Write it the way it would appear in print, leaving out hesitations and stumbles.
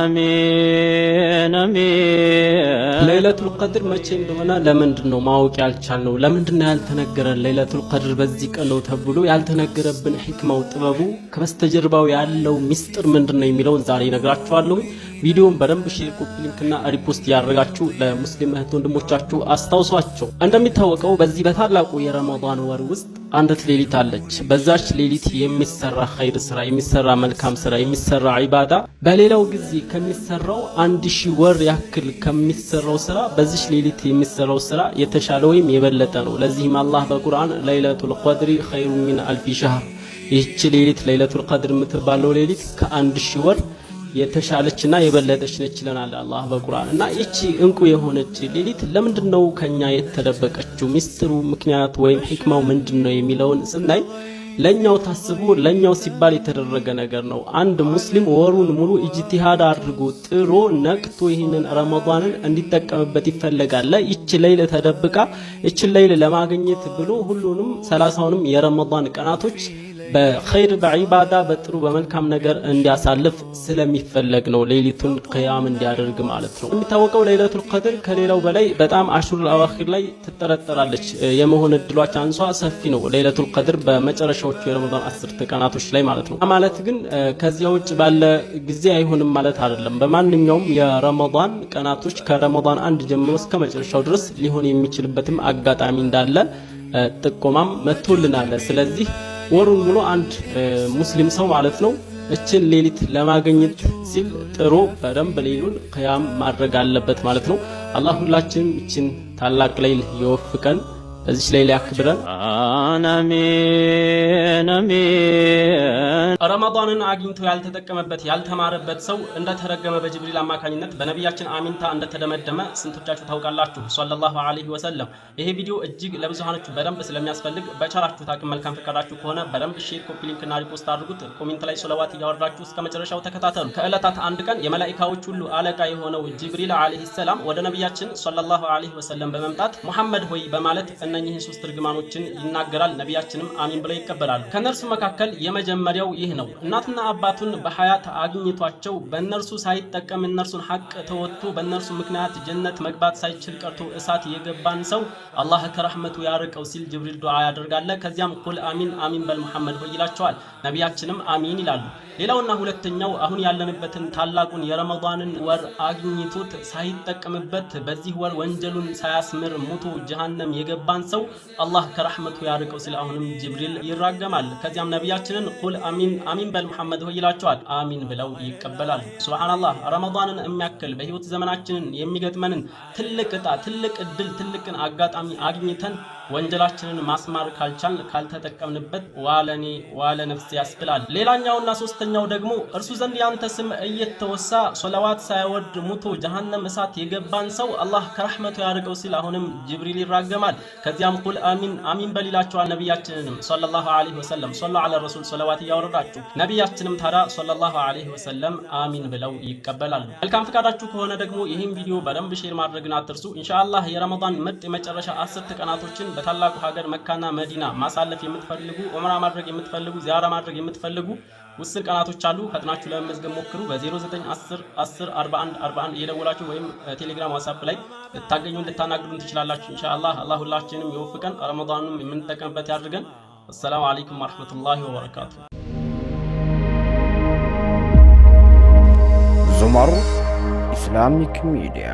አሜን አሜን። ለይለቱል ቀድር መቼ እንደሆነ ለምንድነው ማወቅ ያልቻልነው? ለምንድነው ያልተነገረን? ለይለቱል ቀድር በዚህ ቀን ነው ተብሎ ያልተነገረብን ሂክማው ጥበቡ ከበስተጀርባው ያለው ሚስጥር ምንድነው የሚለውን ዛሬ እነግራችኋለሁ። ቪዲዮውን በደንብ ሼር፣ ኮፒ ሊንክና ሪፖስት ያደረጋችሁ ለሙስሊም እህት ወንድሞቻችሁ አስታውሷቸው። እንደሚታወቀው በዚህ በታላቁ የረመዳን ወር ውስጥ አንዲት ሌሊት አለች። በዛች ሌሊት የሚሰራ ኸይር ስራ፣ የሚሰራ መልካም ስራ፣ የሚሰራ ዒባዳ በሌላው ጊዜ ከሚሰራው 1000 ወር ያክል ከሚሰራው ስራ በዚህ ሌሊት የሚሰራው ስራ የተሻለ ወይም የበለጠ ነው። ለዚህም አላህ በቁርአን ለይለቱል ቀድሪ ኸይሩ ሚን አልፊ ሸህር፣ ይህች ሌሊት ለይለቱል ቀድር የምትባለው ሌሊት ከ1000 ወር የተሻለችና የበለጠች ነች ይለናል አላህ በቁርአን። እና እቺ እንቁ የሆነች ሌሊት ለምንድነው ከኛ የተደበቀችው? ሚስጥሩ ምክንያት ወይም ሂክማው ምንድነው የሚለውን ስናይ ለኛው ታስቦ ለኛው ሲባል የተደረገ ነገር ነው። አንድ ሙስሊም ወሩን ሙሉ ኢጅቲሃድ አድርጎ ጥሮ ነቅቶ ይህንን ረመዳንን እንዲጠቀምበት ይፈልጋል። እቺ ሌሊት ተደብቃ እቺ ሌሊት ለማግኘት ብሎ ሁሉንም 30ንም የረመዳን ቀናቶች በኸይር በዒባዳ በጥሩ በመልካም ነገር እንዲያሳልፍ ስለሚፈለግ ነው ሌሊቱን ቂያም እንዲያደርግ ማለት ነው። የሚታወቀው ለይለቱል ቀድር ከሌላው በላይ በጣም አሽሩል አዋኺር ላይ ትጠረጠራለች የመሆን እድሏ ቻንሷ ሰፊ ነው። ለይለቱል ቀድር በመጨረሻዎቹ የረመዳን 10 ቀናቶች ላይ ማለት ነው። ማለት ግን ከዚያ ውጭ ባለ ጊዜ አይሆንም ማለት አይደለም። በማንኛውም የረመዳን ቀናቶች ከረመዳን 1 ጀምሮ እስከ መጨረሻው ድረስ ሊሆን የሚችልበትም አጋጣሚ እንዳለ ጥቆማም መጥቶልናል። ስለዚህ ወሩን ሙሉ አንድ ሙስሊም ሰው ማለት ነው እችን ሌሊት ለማግኘት ሲል ጥሮ በደንብ ሌሊቱን ቂያም ማድረግ አለበት ማለት ነው። አላህ ሁላችንም እችን ታላቅ ሌሊት ይወፍቀን፣ በዚህ ሌሊት ያክብረን። አሜን አሜን። ረመዳንን አግኝቶ ያልተጠቀመበት ያልተማረበት ሰው እንደተረገመ በጅብሪል አማካኝነት በነቢያችን አሚንታ እንደተደመደመ ስንቶቻችሁ ታውቃላችሁ? ሰለላሁ ዐለይሂ ወሰለም። ይሄ ቪዲዮ እጅግ ለብዙሃኖቹ በደንብ ስለሚያስፈልግ በቻላችሁት አቅም መልካም ፈቃዳችሁ ከሆነ በደንብ ሼር፣ ኮፒ ሊንክና ሪፖስት አድርጉት። ኮሜንት ላይ ሶላዋት እያወራችሁ እስከ መጨረሻው ተከታተሉ። ከዕለታት አንድ ቀን የመላእክቶች ሁሉ አለቃ የሆነው ጅብሪል ዐለይሂ ሰላም ወደ ነቢያችን ሰለላሁ ዐለይሂ ወሰለም በመምጣት ሙሐመድ ሆይ በማለት እነኚህን 3 እርግማኖችን ይናገራል። ነቢያችንም አሚን ብለው ይቀበላሉ። ከነርሱ መካከል የመጀመሪያው ይህ ነው። እናትና አባቱን በሐያት አግኝቷቸው በእነርሱ ሳይጠቀም እነርሱን ሐቅ ተወጥቶ በእነርሱ ምክንያት ጀነት መግባት ሳይችል ቀርቶ እሳት የገባን ሰው አላህ ከረህመቱ ያርቀው ሲል ጅብሪል ዱዓ ያደርጋል። ከዚያም ቁል አሚን አሚን በል ሙሐመድ ሆይ ይላቸዋል። ነቢያችንም አሚን ይላሉ። ሌላውና ሁለተኛው አሁን ያለንበትን ታላቁን የረመዳንን ወር አግኝቶት ሳይጠቀምበት በዚህ ወር ወንጀሉን ሳያስምር ሙቶ ጀሃነም የገባን ሰው አላህ ከረህመቱ ያርቀው ሲል አሁንም ጅብሪል ይራገማል። ከዚያም ነቢያችንን ቁል አሚን አሚን በል ሙሐመድ ሆይ ይላቸዋል። አሚን ብለው ይቀበላሉ። ሱብሃንአላህ። ረመዳንን የሚያክል በህይወት ዘመናችንን የሚገጥመንን ትልቅ ዕጣ፣ ትልቅ እድል፣ ትልቅን አጋጣሚ አግኝተን ወንጀላችንን ማስማር ካልቻልን ካልተጠቀምንበት ዋለኔ ዋለ ነፍስ ያስብላል። ሌላኛውና ሶስተኛው ደግሞ እርሱ ዘንድ ያንተ ስም እየተወሳ ሶላዋት ሳይወርድ ሙቶ ጀሃነም እሳት የገባን ሰው አላህ ከረህመቱ ያርቀው ሲል አሁንም ጅብሪል ይራገማል። ከዚያም ቁል አሚን አሚን በል ይላቸዋል። ነቢያችንንም ሰለላሁ ዐለይሂ ወሰለም ሶላ ዐለ ረሱል ሶላዋት እያወረዳችሁ ነቢያችንም ታዲያ ሰለላሁ ዐለይሂ ወሰለም አሚን ብለው ይቀበላሉ። መልካም ፈቃዳችሁ ከሆነ ደግሞ ይህን ቪዲዮ በደንብ ሼር ማድረግን አትርሱ። ኢንሻአላህ የረመዳን ምርጥ የመጨረሻ 10 ቀናቶችን በታላቁ ሀገር መካና መዲና ማሳለፍ የምትፈልጉ ዑምራ ማድረግ የምትፈልጉ ዚያራ ማድረግ የምትፈልጉ ውስን ቀናቶች አሉ። ፈጥናችሁ ለመመዝገብ ሞክሩ። በ0910 10 41 41 እየደወላችሁ ወይም ቴሌግራም ዋትስአፕ ላይ ልታገኙ ልታናግሩን ትችላላችሁ። ኢንሻአላህ አላህ ሁላችንም ይወፍቀን፣ ረመዳኑን የምንጠቀምበት ያድርገን። አሰላሙ አለይኩም ወራህመቱላሂ ወበረካቱ። ዙመር ኢስላሚክ ሚዲያ